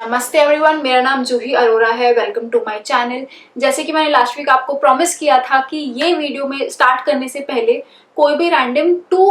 नमस्ते एवरीवन, मेरा नाम जूही अरोरा है। Welcome to my channel. जैसे कि मैंने लास्ट वीक आपको प्रॉमिस किया था कि ये वीडियो में स्टार्ट करने से पहले कोई भी रैंडम टू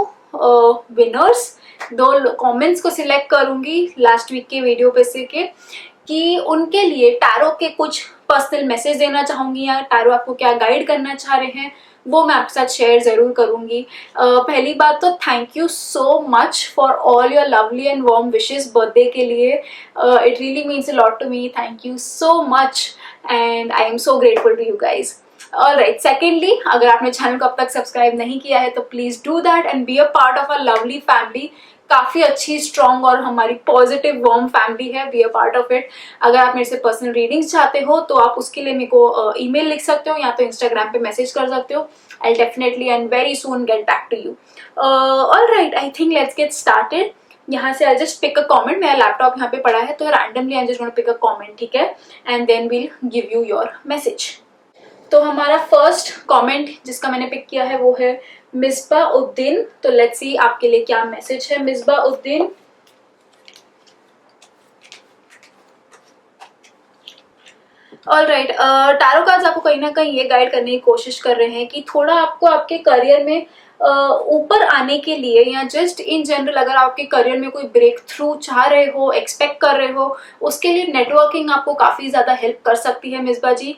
विनर्स, दो कमेंट्स को सिलेक्ट करूंगी लास्ट वीक के वीडियो पे से कि उनके लिए टैरो के कुछ पर्सनल मैसेज देना चाहूंगी या टैरो आपको क्या गाइड करना चाह रहे हैं वो मैं आपके साथ शेयर जरूर करूंगी। पहली बात तो thank you so much for all your lovely and warm wishes birthday के लिए। It really means a lot to me. Thank you so much and I am so grateful to you guys. Alright, secondly, अगर आपने channel को अब तक subscribe नहीं किया है तो please do that and be a part of a lovely family. काफी अच्छी, स्ट्रॉन्ग और हमारी पॉजिटिव वार्म फैमिली है। Be a part of it. अगर आप मेरे से पर्सनल रीडिंग्स चाहते हो तो आप उसके लिए मेरे को ईमेल लिख सकते हो या तो इंस्टाग्राम पे मैसेज कर सकते हो। I'll definitely and very soon get back to you. All right, I think let's get started. यहाँ से I'll just pick a comment. मेरा लैपटॉप यहाँ पे पड़ा है तो randomly I'm just going to pick a comment, ठीक है? And then we'll give you your message. तो हमारा फर्स्ट कमेंट जिसका मैंने पिक किया है वो है मिसबा उद्दीन। तो लेट्स सी आपके लिए क्या मैसेज है Misbah Uddin. Alright, tarot cards आपको कहीं ना कहीं ये गाइड करने की कोशिश कर रहे हैं कि थोड़ा आपको आपके करियर में ऊपर आने के लिए या जस्ट इन जनरल अगर आपके करियर में कोई ब्रेक थ्रू चाह रहे हो, एक्सपेक्ट कर रहे हो, उसके लिए नेटवर्किंग आपको काफ़ी ज़्यादा हेल्प कर सकती है Misba ji.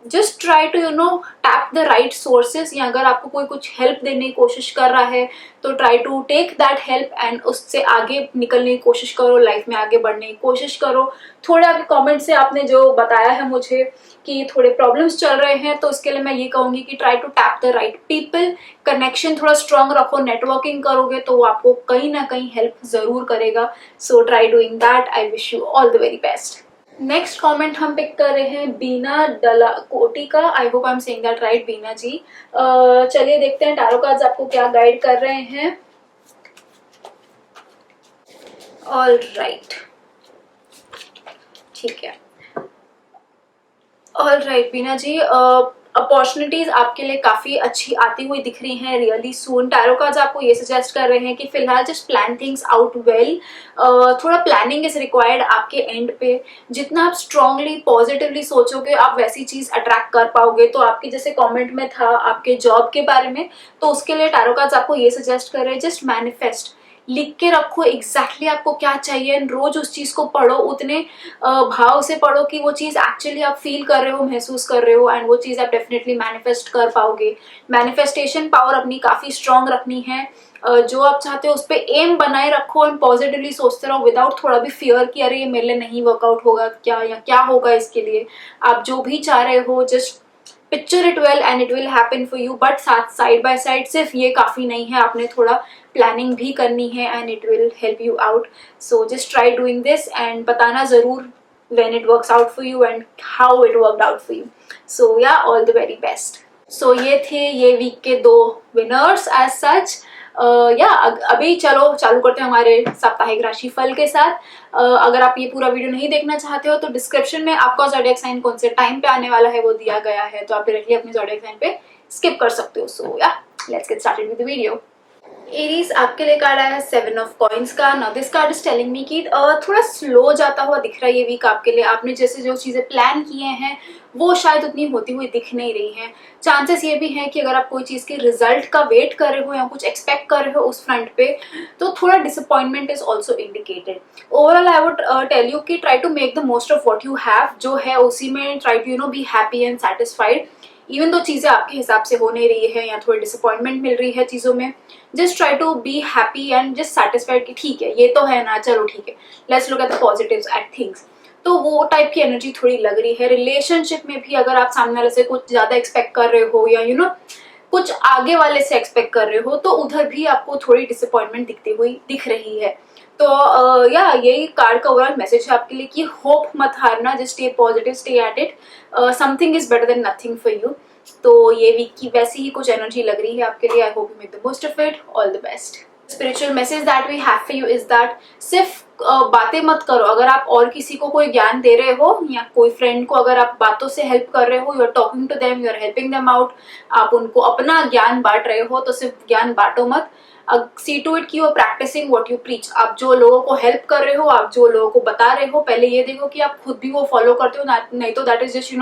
Just try to tap the right sources, या अगर आपको कोई कुछ हेल्प देने की कोशिश कर रहा है तो try to take that help and उससे आगे निकलने की कोशिश करो, लाइफ में आगे बढ़ने की कोशिश करो। थोड़े आपके कमेंट से आपने जो बताया है मुझे कि थोड़े प्रॉब्लम्स चल रहे हैं तो उसके लिए मैं ये कहूंगी कि try to tap the right people. Connection थोड़ा स्ट्रांग रखो, नेटवर्किंग करोगे तो वो आपको कहीं ना कहीं हेल्प जरूर करेगा। So try doing that. I wish you all the very best. Next comment हम पिक कर रहे हैं बीना डला कोटी का। I hope I am saying that right Bina ji. चलिए देखते हैं टैरो कार्ड्स आपको क्या गाइड कर रहे हैं। ऑल राइट, ठीक है। ऑलराइट बीना जी, अपॉर्चुनिटीज आपके लिए काफी अच्छी आती हुई दिख रही हैं रियली सून। टैरो कार्ड्स आपको ये सजेस्ट कर रहे हैं कि फिलहाल just plan things out well. थोड़ा प्लानिंग इज रिक्वायर्ड आपके एंड पे। जितना आप स्ट्रांगली पॉजिटिवली सोचोगे आप वैसी चीज अट्रैक्ट कर पाओगे। तो आपके जैसे कमेंट में था आपके जॉब के बारे में, तो उसके लिए टैरो कार्ड्स आपको ये सजेस्ट कर रहे हैं जस्ट मैनिफेस्ट। लिख के रखो एग्जैक्टली आपको क्या चाहिए, रोज उस चीज को पढ़ो, उतने भाव से पढ़ो कि वो चीज एक्चुअली आप फील कर रहे हो, महसूस कर रहे हो, एंड वो चीज आप डेफिनेटली मैनिफेस्ट कर पाओगे। मैनिफेस्टेशन पावर अपनी काफी स्ट्रांग रखनी है। जो आप चाहते हो उस पर एम बनाए रखो एंड पॉजिटिवली सोचते रहो विदाउट थोड़ा भी फियर कि अरे ये मेरे लिए नहीं वर्कआउट होगा क्या या क्या होगा इसके लिए। आप जो भी चाह रहे हो just picture it well and it will happen for you. But साथ साइड बाय साइड सिर्फ ये काफी नहीं है, आपने थोड़ा प्लानिंग भी करनी है and it will help you out. So just try doing this and बताना जरूर when it works out for you and how it worked out for you. So yeah, all the very best. So ये थे ये week के दो winners as such. अभी चलो चालू करते हैं हमारे साप्ताहिक राशिफल के साथ। अगर आप ये पूरा वीडियो नहीं देखना चाहते हो तो डिस्क्रिप्शन में आपका ज़ोडिएक साइन कौन से टाइम पे आने वाला है वो दिया गया है, तो आप डायरेक्टली अपने ज़ोडिएक साइन पे स्किप कर सकते हो। सो या let's get started with the video. Aries आपके लिए कार्ड आया है 7 ऑफ कॉइंस का। Now this card is telling me कि थोड़ा स्लो जाता हुआ दिख रहा है ये वीक आपके लिए। आपने जैसे जो चीजें प्लान किए हैं वो शायद उतनी होती हुई दिख नहीं रही हैं। चांसेस ये भी हैं कि अगर आप कोई चीज के रिजल्ट का वेट कर रहे हो या कुछ एक्सपेक्ट कर रहे हो उस फ्रंट पे तो थोड़ा disappointment is also indicated. Overall I would tell you कि try to make the most of what you have. जो है उसी में try to be happy and satisfied. Even though चीजें आपके हिसाब से हो नहीं रही है या थोड़ी डिसअपॉइंटमेंट मिल रही है चीजों में, just try to be happy and just satisfied कि ठीक है ये तो है ना, चलो ठीक है, let's look at the positives at things. तो वो टाइप की एनर्जी थोड़ी लग रही है। रिलेशनशिप में भी अगर आप सामने वाले से कुछ ज्यादा एक्सपेक्ट कर रहे हो या कुछ आगे वाले से एक्सपेक्ट कर रहे हो तो उधर भी आपको थोड़ी डिसअपॉइंटमेंट दिखती हुई दिख रही है। तो यही कार्ड का ओवरऑल मैसेज है आपके लिए कि होप मत हारना, just stay positive, stay at it, something is better than nothing for you. तो ये वीक की वैसी ही कुछ एनर्जी लग रही है आपके लिए। I hope you make the most of it. All the best. Spiritual message that we have for you is that सिर्फ बातें मत करो। अगर आप और किसी को कोई ज्ञान दे रहे हो या कोई फ्रेंड को अगर आप बातों से हेल्प कर रहे हो, you are talking to them, you are helping them out, आप उनको अपना ज्ञान बांट रहे हो तो सिर्फ ज्ञान बांटो मत। सी टू इट कि you are practising what you preach. आप जो लोगों को हेल्प कर रहे हो, आप जो लोगों को बता रहे हो, पहले ये देखो कि आप खुद भी वो फॉलो करते हो, नहीं तो that is just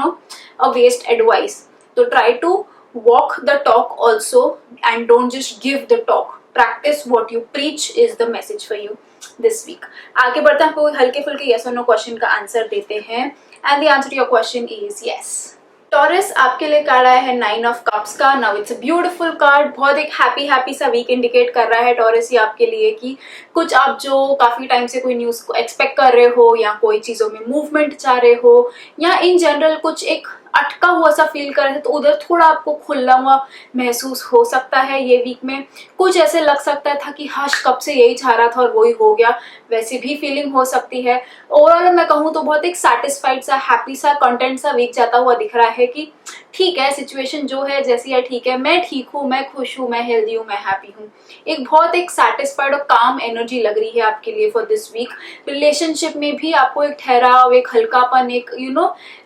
a waste advice. तो try to walk the talk also and don't just give the talk. Practice what you preach is the message for you this week. आगे बढ़ते हैं, आपको हल्के फुल्के यस और नो क्वेश्चन का answer देते हैं and the answer to your question is yes. Taurus, आपके लिए कार्ड आया है 9 ऑफ कप्स का। Now it's a beautiful card, बहुत एक हैप्पी सा वीक इंडिकेट कर रहा है टॉरस ये आपके लिए कि कुछ आप जो काफी टाइम से कोई न्यूज को एक्सपेक्ट कर रहे हो या कोई चीजों में मूवमेंट चाह रहे हो या इन जनरल कुछ एक अटका हुआ सा फील कर रहे थे, तो उधर थोड़ा आपको खुला हुआ महसूस हो सकता है ये वीक में। कुछ ऐसे लग सकता था कि हश कब से यही चाह रहा था और वही हो गया, वैसी भी फीलिंग हो सकती है। ओवरऑल मैं कहूँ तो बहुत एक सेटिस्फाइड सा, हैप्पी सा, कंटेंट सा वीक जाता हुआ दिख रहा है कि ठीक है, सिचुएशन जो है जैसी है ठीक है, मैं ठीक हूँ, मैं खुश हूँ, मैं हेल्दी हूँ, मैं हैप्पी हूँ। एक बहुत एक सेटिस्फाइड और काम एनर्जी लग रही है आपके लिए फॉर दिस वीक। रिलेशनशिप में भी आपको एक ठहराव, एक हल्कापन, एक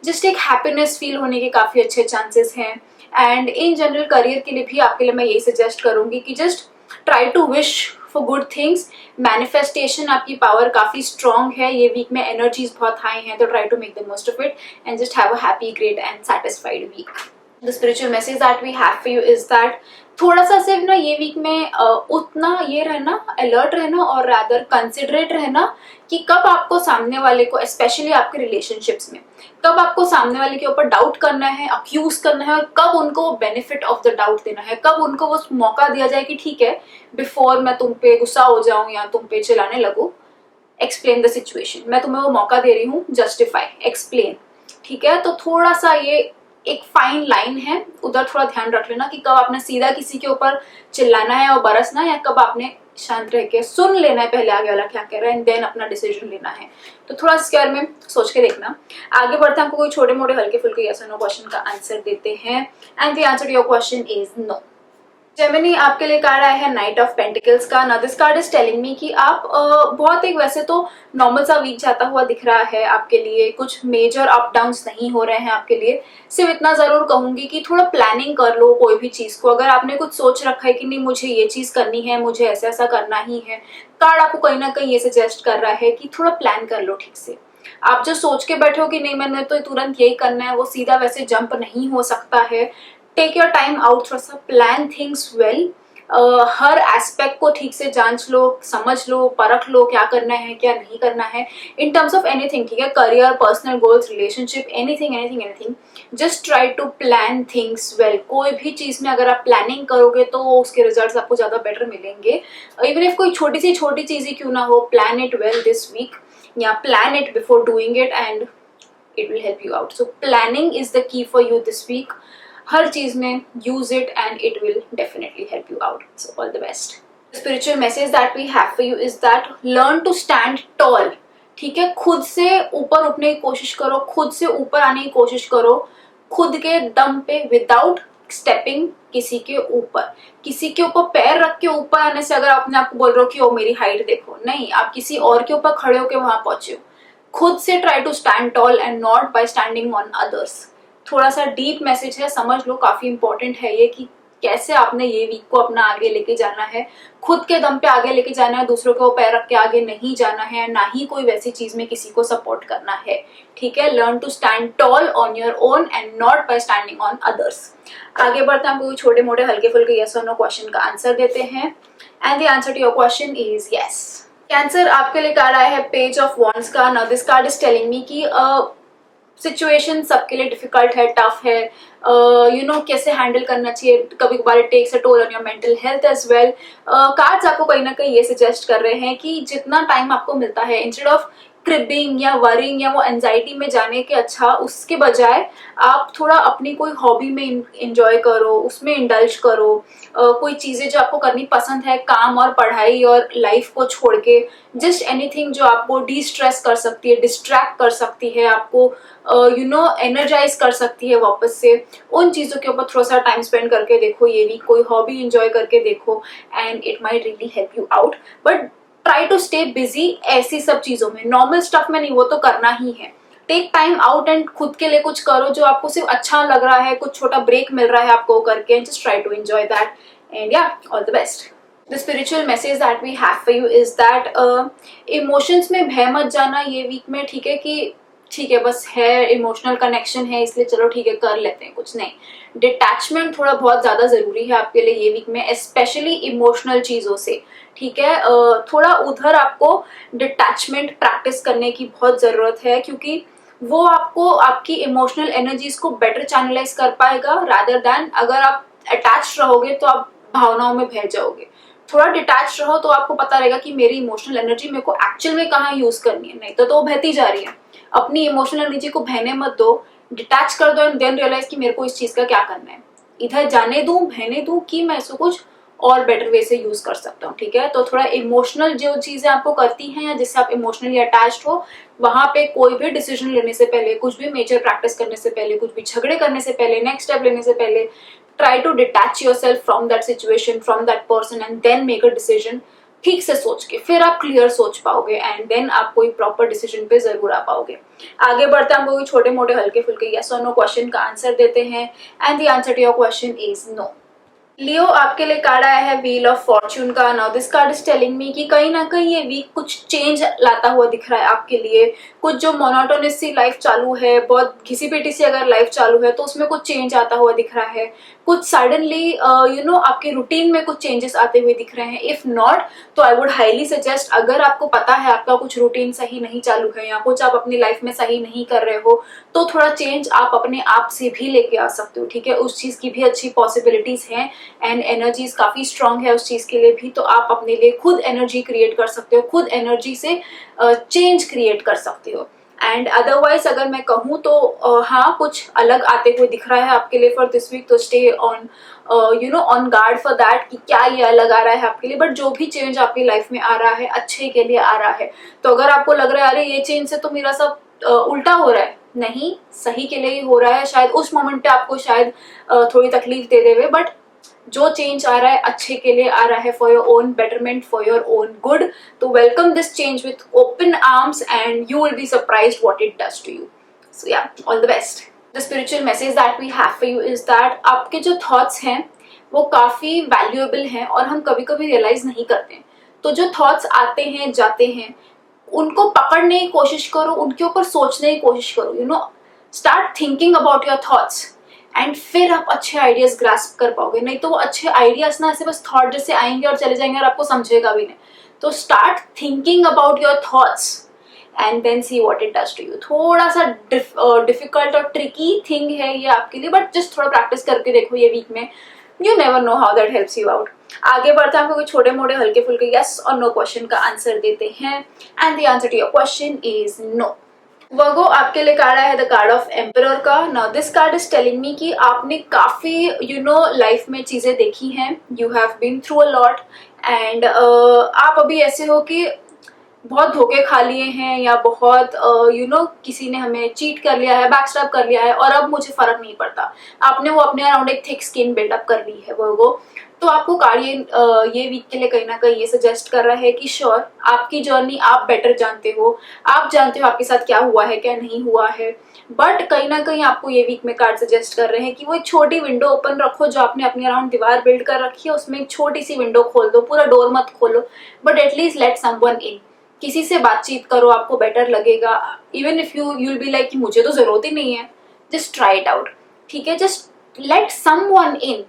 जस्ट एक हैप्पीनेस फील होने के काफी अच्छे चांसेस हैं। एंड इन जनरल करियर के लिए भी आपके लिए मैं यही सजेस्ट करूंगी कि just try to wish for good things. Manifestation आपकी पावर काफी स्ट्रांग है ये वीक में, एनर्जीज बहुत हाई हैं, तो try to make the most of it and just have a happy, great and satisfied week. The spiritual message that we have for you is that थोड़ा सा सिर्फ ना ये वीक में उतना ये रहना, अलर्ट रहना और रादर कंसिडरेट रहना कि कब आपको सामने वाले को, स्पेशली आपके रिलेशनशिप्स में, कब आपको सामने वाले के ऊपर डाउट करना है, अक्यूज करना है, और कब उनको बेनिफिट ऑफ द डाउट देना है, कब उनको वो मौका दिया जाए कि ठीक है, बिफोर मैं तुम पे गुस्सा हो जाऊं या तुम पे चिल्लाने लगूं, एक्सप्लेन द सिचुएशन। मैं तुम्हें वो मौका दे रही हूँ, जस्टिफाई, एक्सप्लेन। ठीक है, तो थोड़ा सा ये एक फाइन लाइन है, उधर थोड़ा ध्यान रख लेना कि कब आपने सीधा किसी के ऊपर चिल्लाना है और बरसना है, या कब आपने शांत रह के सुन लेना है पहले आगे वाला क्या कह रहा है एंड देन अपना डिसीजन लेना है। तो थोड़ा इसके बारे में सोच के देखना। आगे बढ़ते हैं, आपको कोई छोटे मोटे हल्के फुल्के यस और नो क्वेश्चन का आंसर देते हैं and the answer to your question is no. Gemini, आपके लिए कार्ड आया है नाइट ऑफ पेंटिकल्स का। ना this card is telling me कि आप बहुत एक वैसे तो नॉर्मल सा वीक जाता हुआ दिख रहा है आपके लिए, कुछ मेजर अप डाउन्स नहीं हो रहे हैं आपके लिए। सिर्फ इतना जरूर कहूंगी कि थोड़ा प्लानिंग कर लो कोई भी चीज को। अगर आपने कुछ सोच रखा है कि नहीं मुझे ये चीज करनी है, मुझे ऐसा ऐसा करना ही है, कार्ड आपको कहीं ना कहीं ये सजेस्ट कर रहा है कि थोड़ा प्लान कर लो ठीक से। आप जो सोच के बैठे हो कि नहीं मैंने तो तुरंत यही करना है, वो सीधा वैसे जंप नहीं हो सकता है। टेक योर टाइम आउट, थोड़ा सा प्लान थिंग्स वेल। हर एस्पेक्ट को ठीक से जांच लो, समझ लो, परख लो क्या करना है क्या नहीं करना है इन टर्म्स ऑफ एनीथिंग। ठीक है, career, personal goals, relationship, anything anything anything, just try to plan things well. कोई भी चीज में अगर आप प्लानिंग करोगे तो उसके रिजल्ट्स आपको ज्यादा बेटर मिलेंगे। इवन इफ कोई छोटी सी छोटी चीज ही क्यों ना हो, plan it well this week, या plan it before doing it and it will help you out. So planning is the key for you this week. हर चीज में use it and it will definitely help you out. So all the best. The spiritual message that we have for you is that learn to stand tall. ठीक है, खुद से ऊपर उठने की कोशिश करो, खुद से ऊपर आने की कोशिश करो, खुद के दम पे, विदाउट स्टेपिंग किसी के ऊपर। किसी के ऊपर पैर रख के ऊपर आने से अगर अपने आप को बोल रहे हो कि ओ मेरी हाइट देखो, नहीं, आप किसी और के ऊपर खड़े होकर वहां पहुंचे हो। खुद से try to stand tall and not by standing on others. थोड़ा सा डीप मैसेज है, समझ लो, काफी इंपॉर्टेंट है ये कि कैसे आपने ये वीक को अपना आगे लेके जाना है, खुद के दम पे आगे लेके जाना है, दूसरों को पैर रख के आगे नहीं जाना है, ना ही कोई वैसी चीज में किसी को सपोर्ट करना है। ठीक है, learn to stand tall on your own and not by standing on others. आगे बढ़ते हैं, आपको छोटे मोटे हल्के फुल्के यस और नो क्वेश्चन का आंसर देते हैं and the answer to your question is yes. Cancer, आपके लिए कार्ड आया है पेज ऑफ वॉन्ड्स का। Now this card is telling me कि सिचुएशन सबके लिए डिफिकल्ट है, टफ है, कैसे हैंडल करना चाहिए, कभी कभार it takes a toll on your mental health as well. Cards आपको कहीं ना कहीं ये सजेस्ट कर रहे हैं कि जितना टाइम आपको मिलता है, इंस्टेड ऑफ क्रिबिंग या वरिंग या वो एंजाइटी में जाने के अच्छा, उसके बजाय आप थोड़ा अपनी कोई हॉबी में इंजॉय करो, उसमें इंडल्ज करो। कोई चीजें जो आपको करनी पसंद है, काम और पढ़ाई और लाइफ को छोड़ के, जस्ट एनीथिंग जो आपको डी स्ट्रेस कर सकती है, डिस्ट्रैक्ट कर सकती है, आपको एनर्जाइज कर सकती है वापस से, उन चीजों के ऊपर थोड़ा सा टाइम स्पेंड करके देखो ये वीक। कोई हॉबी इंजॉय करके देखो and it might really help you out. But try to stay busy ऐसी सब चीजों में, नॉर्मल स्टफ में नहीं, वो तो करना ही है। टेक टाइम आउट एंड खुद के लिए कुछ करो जो आपको सिर्फ अच्छा लग रहा है, कुछ छोटा ब्रेक मिल रहा है आपको करके, just try to enjoy that and yeah all the best. The spiritual message that we have for you is that emotions में भय मत जाना ये वीक में, ठीक है, कि ठीक है बस है इमोशनल कनेक्शन है इसलिए चलो ठीक है कर लेते हैं, कुछ नहीं। डिटैचमेंट थोड़ा बहुत ज्यादा जरूरी है आपके लिए ये वीक में, स्पेशली इमोशनल चीजों से, ठीक है। थोड़ा उधर आपको डिटैचमेंट प्रैक्टिस करने की बहुत जरूरत है, क्योंकि वो आपको आपकी इमोशनल एनर्जीज को बेटर चैनलाइज कर पाएगा, रादर देन अगर आप अटैच रहोगे तो आप भावनाओं में बह जाओगे। थोड़ा डिटैच रहो तो आपको पता रहेगा कि मेरी इमोशनल एनर्जी मेरे को एक्चुअल में कहाँ यूज करनी है, नहीं तो वो बहती जा रही है। अपनी इमोशनल एनर्जी को बहने मत दो, डिटैच कर दो एंड देन रियलाइज कि मेरे को इस चीज का क्या करना है, इधर जाने दूं बहने दूं कि मैं इसको कुछ और बेटर वे से यूज कर सकता हूँ, ठीक है। तो थोड़ा इमोशनल जो चीजें आपको करती हैं या जिससे आप इमोशनली अटैच्ड हो, वहां पे कोई भी डिसीजन लेने से पहले, कुछ भी मेजर प्रैक्टिस करने से पहले, कुछ भी झगड़े करने से पहले, नेक्स्ट स्टेप लेने से पहले, try to detach yourself from that situation, from that person and then make a decision. ठीक से सोच के फिर आप क्लियर सोच पाओगे एंड देन आप कोई प्रॉपर डिसीजन पे जरूर आ पाओगे। आगे बढ़ते हैं, हम कोई छोटे मोटे हल्के फुल्के यस और नो क्वेश्चन का आंसर देते हैं and the answer to your question is no. Leo, आपके लिए कार्ड आया है व्हील ऑफ फॉर्च्यून का। Now this card is telling me कि कहीं ना कहीं ये वीक कुछ चेंज लाता हुआ दिख रहा है आपके लिए। कुछ जो मोनोटोनस सी लाइफ चालू है, बहुत घिसी पिटी सी अगर लाइफ चालू है तो उसमें कुछ चेंज आता हुआ दिख रहा है। कुछ सडनली आपके रूटीन में कुछ चेंजेस आते हुए दिख रहे हैं। इफ नॉट तो आई वुड हाईली सजेस्ट, अगर आपको पता है आपका कुछ रूटीन सही नहीं चालू है या कुछ आप अपनी लाइफ में सही नहीं कर रहे हो, तो थोड़ा चेंज आप अपने आप से भी लेके आ सकते हो, ठीक है। उस चीज की भी अच्छी पॉसिबिलिटीज हैं एंड एनर्जीज काफी स्ट्रांग है उस चीज के लिए भी, तो आप अपने लिए खुद एनर्जी क्रिएट कर सकते हो, खुद एनर्जी से चेंज क्रिएट कर सकते हो। एंड अदरवाइज अगर मैं कहूँ तो हाँ कुछ अलग आते हुए दिख रहा है आपके लिए फॉर दिस वीक, तो stay on on guard for that कि क्या ये अलग आ रहा है आपके लिए। बट जो भी चेंज आपकी लाइफ में आ रहा है अच्छे के लिए आ रहा है। तो अगर आपको लग रहा है अरे ये चेंज से तो मेरा सब उल्टा हो रहा है, नहीं, सही के लिए ही हो रहा है। शायद उस मोमेंट पे आपको शायद थोड़ी तकलीफ दे देवे, बट जो चेंज आ रहा है अच्छे के लिए आ रहा है, for your own betterment, for your own good. तो welcome this change with open arms and you will be surprised what it does to you. So yeah, all the best. The spiritual message that we have for you is that आपके जो thoughts हैं वो काफी valuable हैं और हम कभी कभी रियलाइज नहीं करते। तो जो थॉट्स आते हैं जाते हैं उनको पकड़ने की कोशिश करो, उनके ऊपर सोचने की कोशिश करो, start thinking about your thoughts and फिर आप अच्छे आइडियाज ग्रास्प कर पाओगे। नहीं तो वो अच्छे आइडियाज ना ऐसे बस थॉट जैसे आएंगे और चले जाएंगे और आपको समझेगा भी नहीं। तो start thinking about your thoughts and then see what it does to you. थोड़ा सा डिफिकल्ट और ट्रिकी थिंग है ये आपके लिए, बट जस्ट थोड़ा प्रैक्टिस करके देखो ये वीक में, you never know how that helps you out. आगे बढ़ते हैं, आपको छोटे मोटे हल्के फुल्के यस और नो क्वेश्चन का आंसर देते हैं and the answer to your question is no. Virgo, आपके लिए कार्ड आया है द कार्ड ऑफ एम्परर का। Now this card is telling me कि आपने काफी लाइफ में चीजें देखी हैं, you have been through a lot and आप अभी ऐसे हो कि बहुत धोखे खा लिए हैं या बहुत किसी ने हमें चीट कर लिया है, बैकस्टैब कर लिया है और अब मुझे फर्क नहीं पड़ता। आपने वो अपने अराउंड एक थिक स्किन बिल्डअप कर ली है वर्गो। तो आपको कार्ड ये वीक के लिए कहीं ना कहीं ये सजेस्ट कर रहा है कि श्योर आपकी जर्नी आप बेटर जानते हो, आप जानते हो आपके साथ क्या हुआ है क्या नहीं हुआ है, बट कहीं ना कहीं आपको ये वीक में कार्ड सजेस्ट कर रहे हैं कि वो एक छोटी विंडो ओपन रखो जो आपने अपने अराउंड दीवार बिल्ड कर रखी है, उसमें एक छोटी सी विंडो खोल दो, पूरा डोर मत खोलो बट एटलीस्ट लेट समवन इन। किसी से बातचीत करो, आपको बेटर लगेगा। Even if you will be like कि मुझे तो जरूरत ही नहीं है, जस्ट ट्राई इट आउट, ठीक है। Just let someone in,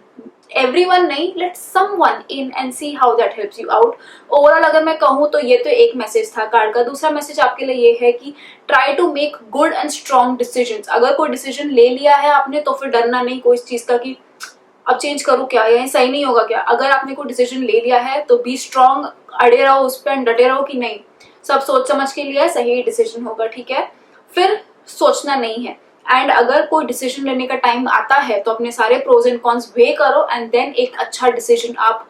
everyone नहीं, let someone in and see how that helps you out. Overall अगर मैं कहूँ तो ये तो एक मैसेज था कार्ड का। दूसरा मैसेज आपके लिए ये है कि try to make good and strong decisions. अगर कोई डिसीजन ले लिया है आपने तो फिर डरना नहीं कोई इस चीज का कि अब चेंज करूँ क्या, या सही नहीं होगा क्या। अगर आपने कोई डिसीजन ले लिया है तो बी स्ट्रॉन्ग, अड़े रहो उस पर, डटे रहो कि नहीं सब सोच समझ के लिया है, सही डिसीजन होगा, ठीक है। फिर सोचना नहीं है। एंड अगर कोई डिसीजन लेने का टाइम आता है तो अपने सारे प्रोज एंड कॉन्स वे करो एंड देन एक अच्छा डिसीजन आप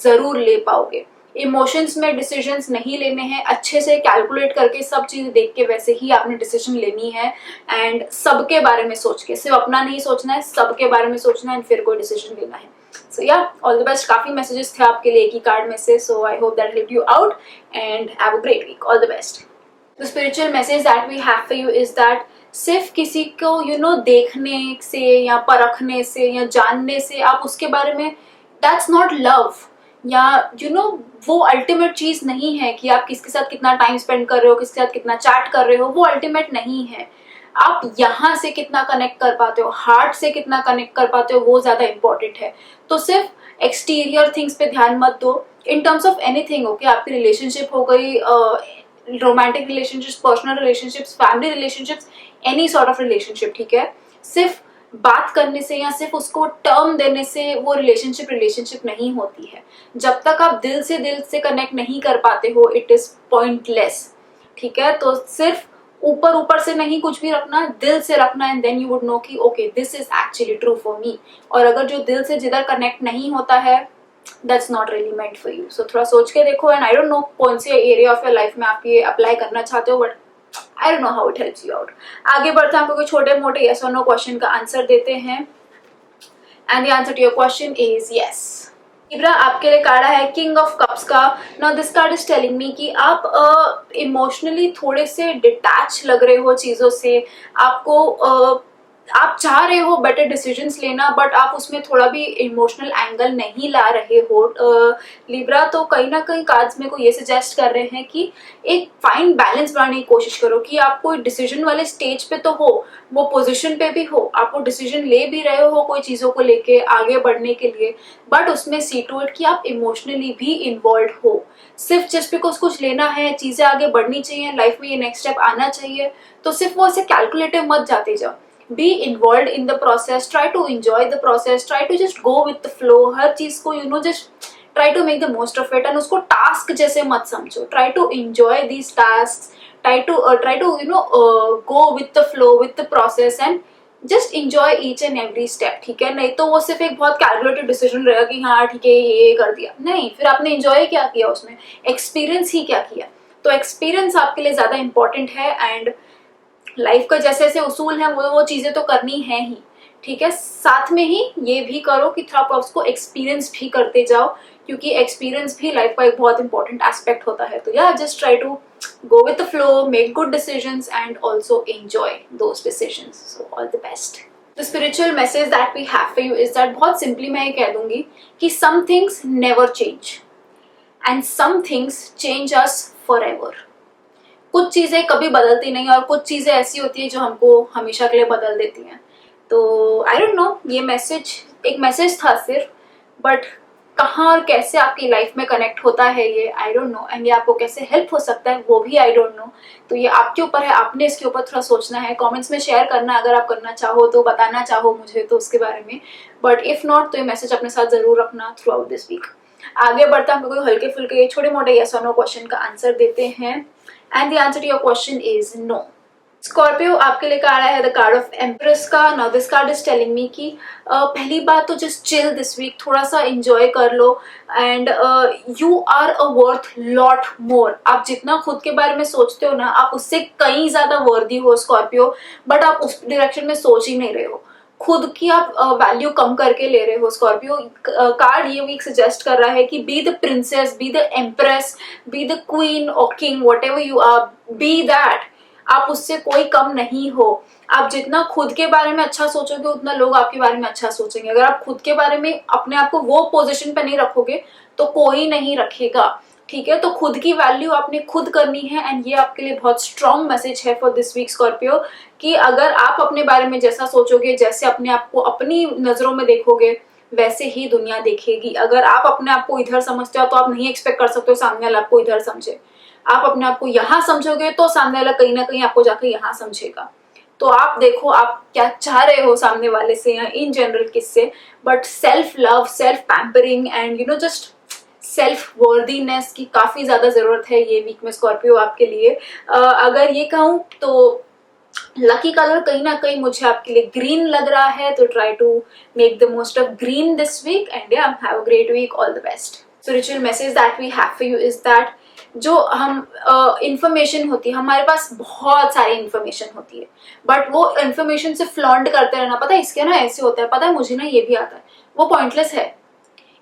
जरूर ले पाओगे। इमोशंस में डिसीजंस नहीं लेने हैं, अच्छे से कैलकुलेट करके सब चीजें देख के वैसे ही आपने डिसीजन लेनी है एंड सबके बारे में सोच के, सिर्फ अपना नहीं सोचना है, सबके बारे में सोचना है फिर कोई डिसीजन लेना है। So yeah, all the best. काफी मैसेजेस थे आपके लिए एक ही कार्ड में से, so I hope that help you out and have a great week. All the best. The spiritual message that we have for you is that सिर्फ किसी को देखने से या परखने से या जानने से आप उसके बारे में, दैट्स नॉट लव। या वो अल्टीमेट चीज नहीं है कि आप किसके साथ कितना टाइम स्पेंड कर रहे हो, किसके साथ कितना चैट कर रहे हो, वो अल्टीमेट नहीं है। आप यहाँ से कितना कनेक्ट कर पाते हो, हार्ट से कितना कनेक्ट कर पाते हो, वो ज्यादा इंपॉर्टेंट है। तो सिर्फ एक्सटीरियर थिंग्स पे ध्यान मत दो, in terms of anything, okay, आपकी रिलेशनशिप हो गई, romantic relationships, personal relationships, family relationships, any sort of relationship, ठीक है। सिर्फ बात करने से या सिर्फ उसको टर्म देने से वो रिलेशनशिप नहीं होती है। जब तक आप दिल से कनेक्ट नहीं कर पाते हो, इट इज पॉइंटलेस, ठीक है। तो सिर्फ ऊपर से नहीं कुछ भी रखना, दिल से रखना, and then you would know कि okay this is actually true for me. और अगर जो दिल से जिधर कनेक्ट नहीं होता है, that's not really meant for you. So थोड़ा सोच के देखो, एंड आई डोंट नो कौन से एरिया ऑफ योर लाइफ में आप ये अप्लाई करना चाहते हो, but I don't know how it helps you out. आगे बढ़ते हैं, आपको कोई छोटे मोटे यस और नो क्वेश्चन का आंसर देते हैं, and the answer to your question is yes. Libra, आपके लिए कार्ड है किंग ऑफ कप्स का। Now this card is telling me कि आप इमोशनली थोड़े से डिटैच लग रहे हो चीजों से। आपको आप चाह रहे हो बेटर डिसीजंस लेना, बट आप उसमें थोड़ा भी इमोशनल एंगल नहीं ला रहे हो लिब्रा। तो कहीं ना कहीं कार्ड्स मेरे को ये सजेस्ट कर रहे हैं कि एक फाइन बैलेंस बनाने की कोशिश करो, कि आप कोई डिसीजन वाले स्टेज पे तो हो, वो पोजीशन पे भी हो, आप वो डिसीजन ले भी रहे हो कोई चीजों को लेके आगे बढ़ने के लिए, बट उसमें सी टू इट कि आप इमोशनली भी इन्वॉल्व हो। सिर्फ जस्ट बिकॉज कुछ लेना है, चीजें आगे बढ़नी चाहिए लाइफ में, ये नेक्स्ट स्टेप आना चाहिए, तो सिर्फ वो ऐसे कैलकुलेटिव मत जाते जाओ। be involved in the process, try to enjoy the process, try to just go with the flow। हर चीज को just try to make the most of it, and उसको task जैसे मत समझो। try to enjoy these tasks, try to go with the flow with the process, and just enjoy each and every step, ठीक है। नहीं तो वो सिर्फ एक बहुत कैलकुलेटेड डिसीजन रहेगा कि हाँ ठीक है ये कर दिया, नहीं, फिर आपने एंजॉय क्या किया, उसमें एक्सपीरियंस ही क्या किया। तो एक्सपीरियंस आपके लिए ज्यादा इंपॉर्टेंट है, एंड लाइफ का जैसे जैसे उसूल है वो चीजें तो करनी है ही, ठीक है। साथ में ही ये भी करो कि थोड़ा आप उसको एक्सपीरियंस भी करते जाओ, क्योंकि एक्सपीरियंस भी लाइफ का एक बहुत इंपॉर्टेंट एस्पेक्ट होता है। तो या just try to go with the flow, make good decisions, and also enjoy those decisions. So all the best. The spiritual message that we have for you is that, बहुत simply मैं ये कह दूंगी कि some things never change and some things change us forever. कुछ चीजें कभी बदलती नहीं, और कुछ चीजें ऐसी होती है जो हमको हमेशा के लिए बदल देती हैं। तो आई डोंट नो, ये मैसेज एक मैसेज था सिर्फ, बट कहाँ और कैसे आपकी लाइफ में कनेक्ट होता है ये आई डोंट नो, एंड ये आपको कैसे हेल्प हो सकता है वो भी आई डोंट नो। तो ये आपके ऊपर है, आपने इसके ऊपर थोड़ा सोचना है। कमेंट्स में शेयर करना अगर आप करना चाहो, तो बताना चाहो मुझे तो उसके बारे में, बट इफ नॉट तो ये मैसेज अपने साथ जरूर रखना थ्रू आउट दिस वीक। आगे बढ़ता हम कोई हल्के फुल्के छोटे मोटे यस और नो क्वेश्चन का आंसर देते हैं, and the answer to your question is no. Scorpio, आपके लिए कार्ड है द कार्ड ऑफ एम्प्रेस का। Now this card is telling me कि पहली बात तो जस्ट चिल दिस वीक, थोड़ा सा एंजॉय कर लो, and you are a worth lot more. आप जितना खुद के बारे में सोचते हो ना, आप उससे कहीं ज्यादा वर्दी हो स्कॉर्पियो, बट आप उस डायरेक्शन में सोच ही नहीं रहे हो। खुद की आप वैल्यू कम करके ले रहे हो स्कॉर्पियो। कार्ड ये वीक सजेस्ट कर रहा है कि be the princess, be the empress, be the queen और king, whatever you are, be that. आप उससे कोई कम नहीं हो। आप जितना खुद के बारे में अच्छा सोचोगे, उतना लोग आपके बारे में अच्छा सोचेंगे। अगर आप खुद के बारे में अपने आप को वो पोजीशन पे नहीं रखोगे, तो कोई नहीं रखेगा, ठीक है। तो खुद की वैल्यू आपने खुद करनी है, एंड ये आपके लिए बहुत स्ट्रॉन्ग मैसेज है फॉर दिस वीक स्कॉर्पियो, कि अगर आप अपने बारे में जैसा सोचोगे, जैसे अपने आप को अपनी नजरों में देखोगे, वैसे ही दुनिया देखेगी। अगर आप अपने आप को इधर समझते हो, तो आप नहीं एक्सपेक्ट कर सकते हो सामने वाला आपको इधर समझे। आप अपने आप को यहाँ समझोगे, तो सामने वाला कहीं ना कहीं आपको जाकर यहाँ समझेगा। तो आप देखो आप क्या चाह रहे हो सामने वाले से, या इन जनरल किससे, but self love, self pampering, and just self worthiness की काफी ज्यादा जरूरत है ये वीक में स्कॉर्पियो आपके लिए। अगर ये कहूँ तो लकी कलर कहीं ना कहीं मुझे आपके लिए ग्रीन लग रहा है, तो try to make the most of green this week, and have a great week, all the best. Spiritual message that we have for you is that, जो हम इंफॉर्मेशन होती है, हमारे पास बहुत सारी इंफॉर्मेशन होती है, बट वो इंफॉर्मेशन से फ्लॉन्ट करते रहना, पता है इसके ना ऐसे होता है, पता है मुझे ना ये भी आता है, वो पॉइंटलेस है।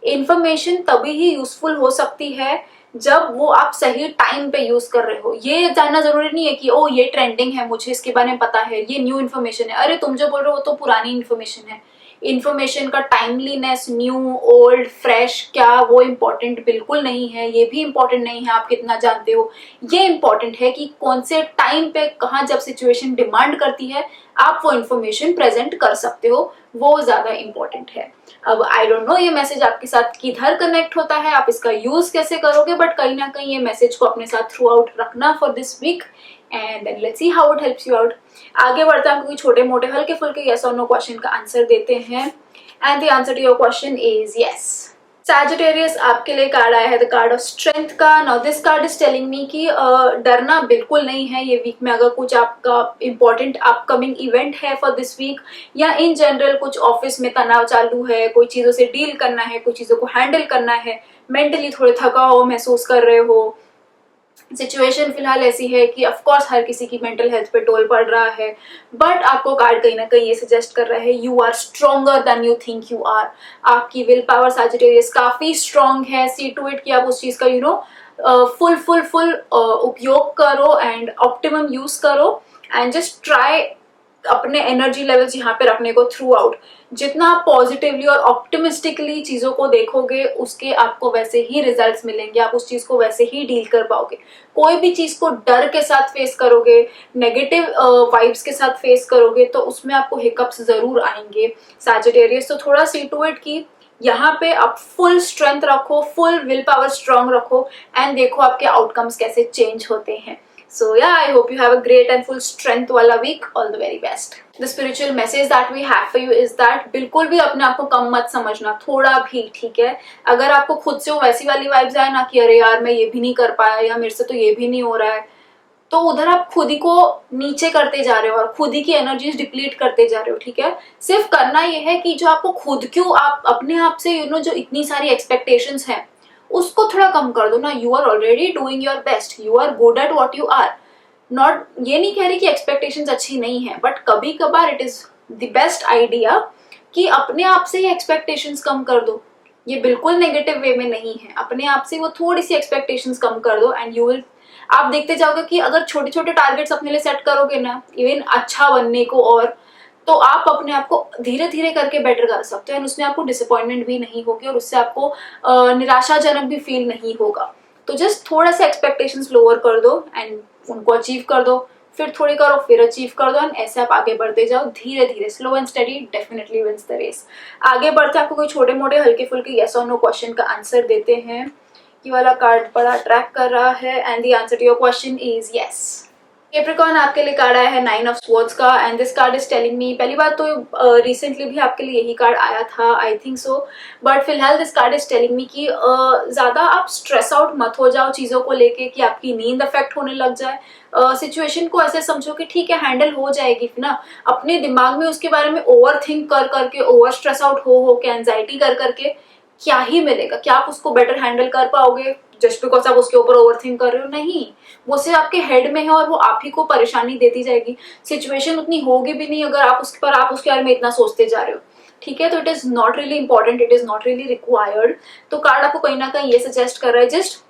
इंफॉर्मेशन तभी ही यूजफुल हो सकती है जब वो आप सही टाइम पे यूज कर रहे हो। ये जानना जरूरी नहीं है कि ओ ये ट्रेंडिंग है, मुझे इसके बारे में पता है, ये न्यू इन्फॉर्मेशन है। अरे तुम जो बोल रहे हो वो तो पुरानी इन्फॉर्मेशन है। इंफॉर्मेशन का टाइमलीनेस, न्यू ओल्ड फ्रेश, क्या वो इम्पोर्टेंट बिल्कुल नहीं है, ये भी इम्पोर्टेंट नहीं है आप कितना जानते हो। ये इम्पोर्टेंट है कि कौन से टाइम पे कहाँ जब सिचुएशन डिमांड करती है आप वो इन्फॉर्मेशन प्रेजेंट कर सकते हो, वो ज्यादा इम्पोर्टेंट है। अब आई डोंट नो ये मैसेज आपके साथ किधर कनेक्ट होता है, आप इसका यूज कैसे करोगे, बट कहीं ना कहीं ये मैसेज को अपने साथ थ्रू आउट रखना for this week, and then let's see how it helps you out. आगे बढ़ते हैं, कोई छोटे मोटे हल्के फुल्के यस और नो क्वेश्चन का आंसर देते हैं, and the answer to your question is yes. Sagittarius, आपके लिए कार्ड आया है द कार्ड ऑफ स्ट्रेंथ का। Now this card is telling me कि डरना बिल्कुल नहीं है ये वीक में। अगर कुछ आपका इंपॉर्टेंट अपकमिंग इवेंट है फॉर दिस वीक, या इन जनरल कुछ ऑफिस में तनाव चालू है, कोई चीजों से डील करना है, कोई चीजों को हैंडल करना है, मेंटली थोड़े थका हो महसूस कर रहे हो, सिचुएशन फिलहाल ऐसी है कि ऑफ कोर्स हर किसी की मेंटल हेल्थ पे टोल पड़ रहा है, बट आपको कार्ड कहीं ना कहीं ये सजेस्ट कर रहा है you are stronger than you think you are. आपकी विल पावर सैजिटेरियस काफी स्ट्रांग है। सी टू इट कि आप उस चीज का फुल उपयोग करो एंड ऑप्टिमम यूज करो, एंड जस्ट ट्राई अपने एनर्जी लेवल्स यहाँ पे रखने को थ्रू आउट। जितना आप पॉजिटिवली और ऑप्टिमिस्टिकली चीजों को देखोगे उसके आपको वैसे ही रिजल्ट्स मिलेंगे, आप उस चीज को वैसे ही डील कर पाओगे। कोई भी चीज को डर के साथ फेस करोगे, नेगेटिव वाइब्स के साथ फेस करोगे, तो उसमें आपको हिकअप्स जरूर आएंगे सैजिटेरियस। तो थोड़ा सी टू इट की यहाँ पे आप फुल स्ट्रेंथ रखो, फुल विल पावर स्ट्रांग रखो, एंड देखो आपके आउटकम्स कैसे चेंज होते हैं। So yeah, I hope you have a great and full strength वाला week. All the very best. The spiritual message that we have for you is that बिल्कुल भी अपने आप को कम मत समझना, थोड़ा भी, ठीक है। अगर आपको खुद से वो वैसी वाली वाइब्स आए ना कि अरे यार मैं ये भी नहीं कर पाया, या मेरे से तो ये भी नहीं हो रहा है, तो उधर आप खुद ही को नीचे करते जा रहे हो और खुद ही की एनर्जीज डिप्लीट करते जा रहे हो, ठीक है। सिर्फ करना ये है कि जो आपको खुद क्यों आप अपने आप से जो इतनी सारी एक्सपेक्टेशंस हैं उसको थोड़ा कम कर दो ना। You are already doing your best, you are good at what you are. Not ये नहीं कह रही कि एक्सपेक्टेशंस अच्छी नहीं है, बट कभी कभार it is the best idea कि अपने आप से ही एक्सपेक्टेशंस कम कर दो। ये बिल्कुल नेगेटिव वे में नहीं है, अपने आप से वो थोड़ी सी एक्सपेक्टेशंस कम कर दो, एंड यू विल, आप देखते जाओगे कि अगर छोटे छोटे टारगेट्स अपने लिए सेट करोगे ना, इवन अच्छा बनने को, और तो आप अपने आप को धीरे धीरे करके बेटर कर सकते हो, एंड उसमें आपको डिसअपॉइंटमेंट भी नहीं होगी और उससे आपको निराशाजनक भी फील नहीं होगा। तो जस्ट थोड़ा सा एक्सपेक्टेशंस लोअर कर दो एंड उनको अचीव कर दो, फिर थोड़ी करो, फिर अचीव कर दो, एंड ऐसे आप आगे बढ़ते जाओ धीरे धीरे। Slow and steady definitely wins the race. आगे बढ़ते आपको कोई छोटे मोटे हल्के फुल्के यस और नो क्वेश्चन का आंसर देते हैं। ये वाला कार्ड बड़ा अट्रैक्ट कर रहा है, and the answer to your question is yes. Capricorn, आपके लिए कार्ड आया है 9 ऑफ स्वॉर्ड्स का, and this card is telling me, पहली बात तो रिसेंटली भी आपके लिए यही कार्ड आया था आई थिंक सो, बट फिलहाल this card is telling me कि ज्यादा आप स्ट्रेस आउट मत हो जाओ चीजों को लेके कि आपकी नींद अफेक्ट होने लग जाए। सिचुएशन को ऐसे समझो कि ठीक है हैंडल हो जाएगी ना। अपने दिमाग में उसके बारे में ओवर थिंक कर करके, ओवर स्ट्रेस आउट हो के, एंजाइटी कर करके क्या ही मिलेगा? क्या आप उसको बेटर हैंडल कर पाओगे जस्ट बिकॉज आप उसके ऊपर ओवर थिंक कर रहे हो? नहीं, वो सिर्फ आपके हेड में है और वो आप ही को परेशानी देती जाएगी। सिचुएशन उतनी होगी भी नहीं अगर आप उसके बारे में इतना सोचते जा रहे हो, ठीक है। तो it is not really important, it is not really required. तो कार्ड आपको कहीं ना कहीं ये सजेस्ट कर रहा है just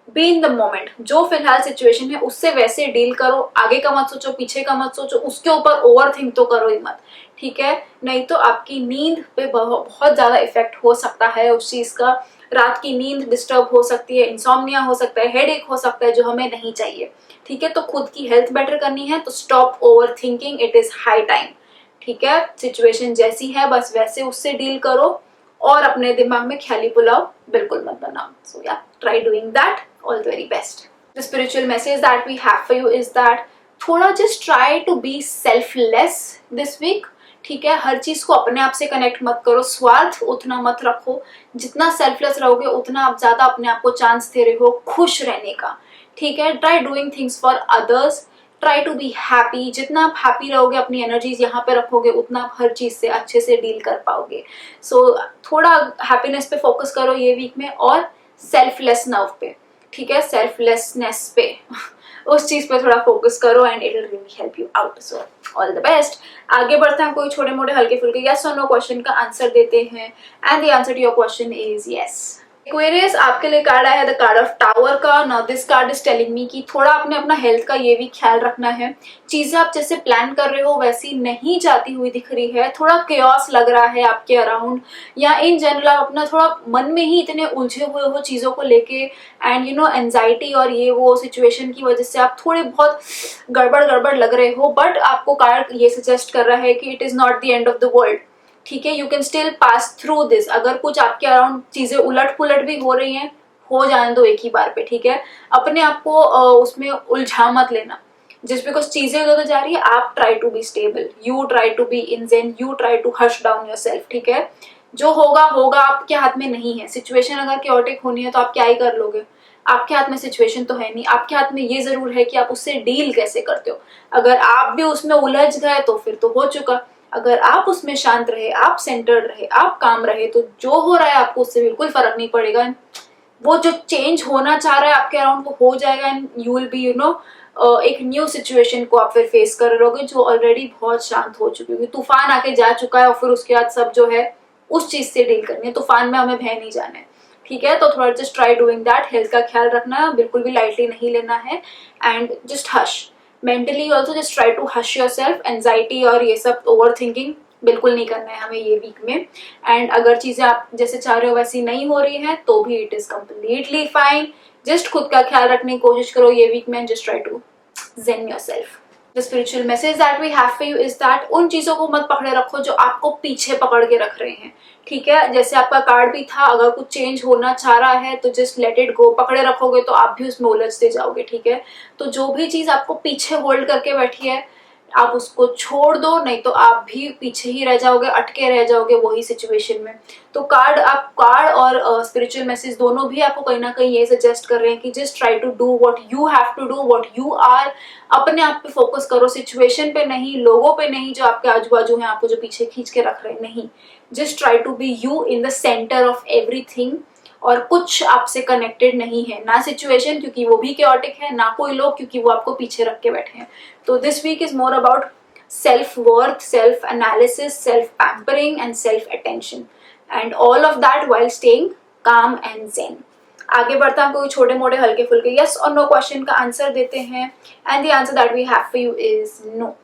be in the moment. जो फिलहाल सिचुएशन है उससे वैसे डील करो, आगे का मत सोचो, पीछे का मत सोचो, उसके ऊपर ओवर थिंक तो करो ही मत, ठीक है। नहीं तो आपकी नींद पे बहुत ज्यादा इफेक्ट हो सकता है उस चीज का। रात की नींद डिस्टर्ब हो सकती है, इंसोम्निया हो सकता है, हेडेक हो सकता है, जो हमें नहीं चाहिए, ठीक है। तो खुद की हेल्थ बेटर करनी है तो stop over thinking, it is high time, ठीक है। सिचुएशन जैसी है बस वैसे उससे डील करो और अपने दिमाग में ख्याली पुलाव बिल्कुल मत बनाओ। So yeah try doing that. All the very best. The spiritual message that we have for you is that थोड़ा just try to be selfless this week, ठीक है। हर चीज को अपने आप से कनेक्ट मत करो, स्वार्थ उतना मत रखो। जितना सेल्फलेस रहोगे उतना आप ज्यादा अपने आप को चांस दे रहे हो खुश रहने का, ठीक है। Try doing things for others, try to be happy. जितना आप हैप्पी रहोगे, अपनी एनर्जीज यहाँ पे रखोगे, उतना आप हर चीज से अच्छे से डील कर पाओगे। सो थोड़ा हैप्पीनेस पे फोकस करो ये वीक में, और सेल्फलेस नर्व पे, ठीक है, सेल्फलेसनेस पे उस चीज पे थोड़ा फोकस करो and it will really help you out. So all the best. आगे बढ़ते हैं, कोई छोटे मोटे हल्के फुल्के यस और नो क्वेश्चन का आंसर देते हैं, and the answer to your question is yes. Aquarius, आपके लिए कार्ड आया है द कार्ड ऑफ टावर का। Now this card is telling me कि थोड़ा आपने अपना हेल्थ का ये भी ख्याल रखना है। चीजें आप जैसे प्लान कर रहे हो वैसी नहीं जाती हुई दिख रही है, थोड़ा केओस लग रहा है आपके अराउंड, या इन जनरल आप अपना थोड़ा मन में ही इतने उलझे हुए हो चीजों को लेके, एंड यू नो एंजाइटी और ये वो सिचुएशन की वजह से आप थोड़े बहुत गड़बड़ गड़बड़ लग रहे हो। बट आपको कार्ड ये सजेस्ट कर रहा है कि it is not the end of the world, ठीक है, you can still pass through this. अगर कुछ आपके अराउंड चीजें उलट पुलट भी हो रही हैं, हो जाने दो एक ही बार पे, ठीक है। अपने आप को उसमें उलझा मत लेना। जस्ट बिकॉज चीजें उधर जा रही है, आप try to be stable, you try to be in zen, you try to hush down yourself, ठीक है। जो होगा होगा, आपके हाथ में नहीं है। सिचुएशन अगर क्योटिक होनी है तो आप क्या ही कर लोगे, आपके हाथ में सिचुएशन तो है नहीं। आपके हाथ में ये जरूर है कि आप उससे डील कैसे करते हो। अगर आप भी उसमें उलझ गए तो फिर तो हो चुका। अगर आप उसमें शांत रहे, आप सेंटर्ड रहे, आप काम रहे, तो जो हो रहा है आपको उससे बिल्कुल फर्क नहीं पड़ेगा। वो जो चेंज होना चाह रहा है आपके अराउंड वो हो जाएगा, and you will B you know एक न्यू सिचुएशन को आप फिर फेस कर रहोगे जो ऑलरेडी बहुत शांत हो चुकी होगी। तूफान आके जा चुका है और फिर उसके बाद सब जो है उस चीज से डील करनी है। तूफान में हमें बह नहीं जाना है, ठीक है। तो थोड़ा just try doing that. Health का ख्याल रखना, बिल्कुल भी लाइटली नहीं लेना है, and just hush. Mentally also just try to hush yourself. Anxiety और ये सब ओवर थिंकिंग बिल्कुल नहीं करना है हमें ये वीक में। एंड अगर चीजें आप जैसे चाह रहे हो वैसी नहीं हो रही है तो भी it is completely fine. Just खुद का ख्याल रखने की कोशिश करो ये वीक में, just try to zen yourself. The spiritual message that we have for you is that उन चीजों को मत पकड़े रखो जो आपको पीछे पकड़ के रख रहे हैं, ठीक है। जैसे आपका कार्ड भी था, अगर कुछ चेंज होना चाह रहा है तो जस्ट लेट इट गो। पकड़े रखोगे तो आप भी उसमें उलझते जाओगे, ठीक है। तो जो भी चीज आपको पीछे होल्ड करके बैठी है आप उसको छोड़ दो, नहीं तो आप भी पीछे ही रह जाओगे, अटके रह जाओगे वही सिचुएशन में। तो कार्ड और स्पिरिचुअल मैसेज दोनों भी आपको कहीं ना कहीं ये सजेस्ट कर रहे हैं कि just try to do what you have to do, what you are. अपने आप पे फोकस करो, सिचुएशन पे नहीं, लोगों पे नहीं जो आपके आजू बाजू हैं आपको जो पीछे खींच के रख रहे हैं, नहीं। Just try to be you in the centre of everything. और कुछ आपसे कनेक्टेड नहीं है, ना सिचुएशन क्योंकि वो भी chaotic है, ना कोई लोग क्योंकि वो आपको पीछे रख के बैठे हैं। तो this week is more about self worth, self analysis, self pampering and self attention, and all of that while staying calm and zen। आगे बढ़ता हम कोई छोटे मोटे हल्के फुल्के यस और नो क्वेश्चन का आंसर देते हैं, and the answer that we have for you is no.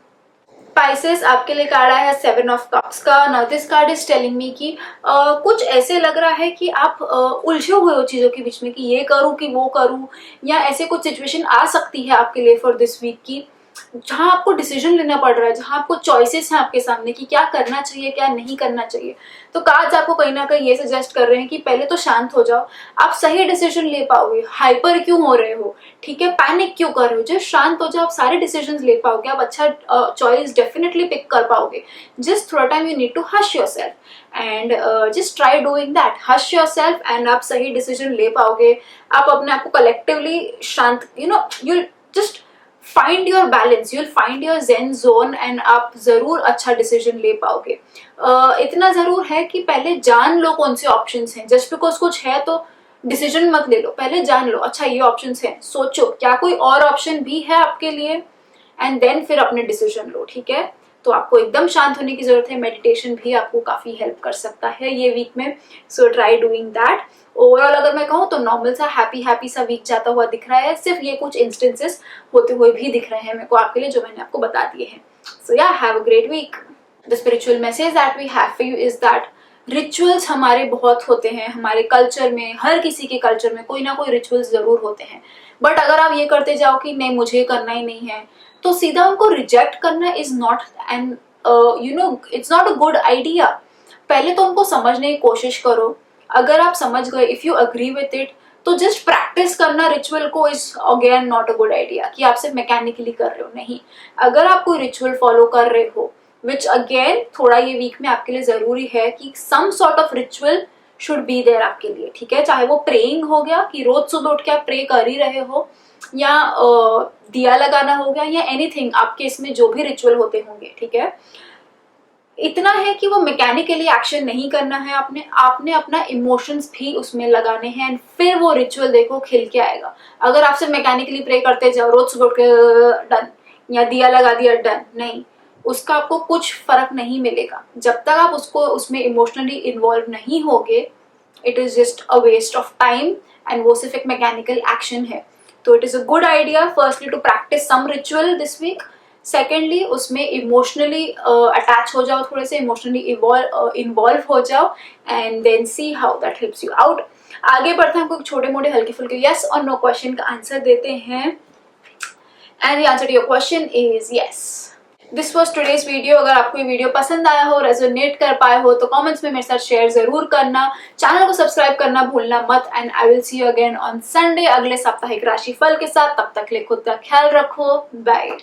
Pisces, आपके लिए कार्ड आया है 7 ऑफ कप्स का। Now this card is telling me कि कुछ ऐसे लग रहा है कि आप उलझे हुए हो चीजों के बीच में कि ये करूं कि वो करूं, या ऐसे कुछ सिचुएशन आ सकती है आपके लिए फॉर दिस वीक की जहां आपको डिसीजन लेना पड़ रहा है, जहां आपको चॉइसेस हैं आपके सामने कि क्या करना चाहिए क्या नहीं करना चाहिए। तो कार्ड्स आपको कहीं ना कहीं ये सजेस्ट कर रहे हैं कि पहले तो शांत हो जाओ, आप सही डिसीजन ले पाओगे। हाइपर क्यों हो रहे हो, ठीक है, पैनिक क्यों कर रहे हो, जस्ट शांत हो जाओ, आप सारे डिसीजन ले पाओगे, आप अच्छा चॉइस डेफिनेटली पिक कर पाओगे। जस्ट थोड़ा time you need to hush yourself and just try doing that, hush yourself, and आप सही डिसीजन ले पाओगे। आप अपने आप को कलेक्टिवली शांत, you know, you just find your balance, you'll find your zen zone, and आप जरूर अच्छा डिसीजन ले पाओगे। इतना जरूर है कि पहले जान लो कौन से ऑप्शंस हैं। जस्ट बिकॉज कुछ है तो डिसीजन मत ले लो, पहले जान लो अच्छा ये ऑप्शंस हैं, सोचो क्या कोई और ऑप्शन भी है आपके लिए, एंड देन फिर अपने डिसीजन लो, ठीक है। तो आपको एकदम शांत होने की जरूरत है। मेडिटेशन भी आपको काफी हेल्प कर सकता है ये वीक में, सो ट्राई डूइंग दैट। ओवरऑल अगर मैं कहूँ तो नॉर्मल सा हैप्पी सा वीक जाता हुआ दिख रहा है, सिर्फ ये कुछ इंस्टेंसेस होते हुए भी दिख रहे हैं मेरे को आपके लिए जो मैंने आपको बता दिए हैं। So yeah have a great week. The spiritual message that we have for you is that rituals हमारे बहुत होते हैं, हमारे कल्चर में, हर किसी के कल्चर में कोई ना कोई रिचुअल्स जरूर होते हैं। बट अगर आप ये करते जाओ कि नहीं मुझे करना ही नहीं है, तो सीधा उनको रिजेक्ट करना is not an you know it's not a good idea. पहले तो उनको समझने की कोशिश करो, अगर आप समझ गए, if you agree with it, तो जस्ट प्रैक्टिस करना रिचुअल को is again not a good idea कि आप सिर्फ मैकेनिकली कर रहे हो, नहीं। अगर आप कोई रिचुअल फॉलो कर रहे हो, विच अगेन थोड़ा ये वीक में आपके लिए जरूरी है कि some sort of ritual should be there आपके लिए, ठीक है। चाहे वो प्रेइंग हो गया कि रोज सुबह उठ के आप प्रे कर ही रहे हो, या दिया लगाना हो गया, या एनीथिंग आपके इसमें जो भी रिचुअल होते होंगे, ठीक है। इतना है कि वो मैकेनिकली एक्शन नहीं करना है, आपने अपना इमोशंस भी उसमें लगाने हैं, एंड फिर वो रिचुअल देखो खिल के आएगा। अगर आप सिर्फ मैकेनिकली प्रे करते जाओ, रोज सुबह उठ के डन, या दिया लगा दिया डन, नहीं, उसका आपको कुछ फर्क नहीं मिलेगा। जब तक आप उसको उसमें इमोशनली इन्वॉल्व नहीं होगे it is just a waste of time and वो सिर्फ एक मैकेनिकल एक्शन है. तो it is a good idea firstly to practise some ritual this week. Secondly उसमें इमोशनली अटैच हो जाओ, थोड़े से इमोशनली इन्वॉल्व हो जाओ and then see how that helps you out. आगे बढ़ते हैं, हमको छोटे मोटे हल्के फुल्के यस और नो क्वेश्चन का आंसर देते हैं. And the answer to your question is yes. This was today's video. अगर आपको ये वीडियो पसंद आया हो, रेजोनेट कर पाए हो तो कमेंट्स में मेरे साथ शेयर जरूर करना. चैनल को सब्सक्राइब करना भूलना मत. And I will see you again on Sunday अगले साप्ताहिक राशिफल के साथ. तब तक ले खुद का ख्याल रखो. बाय.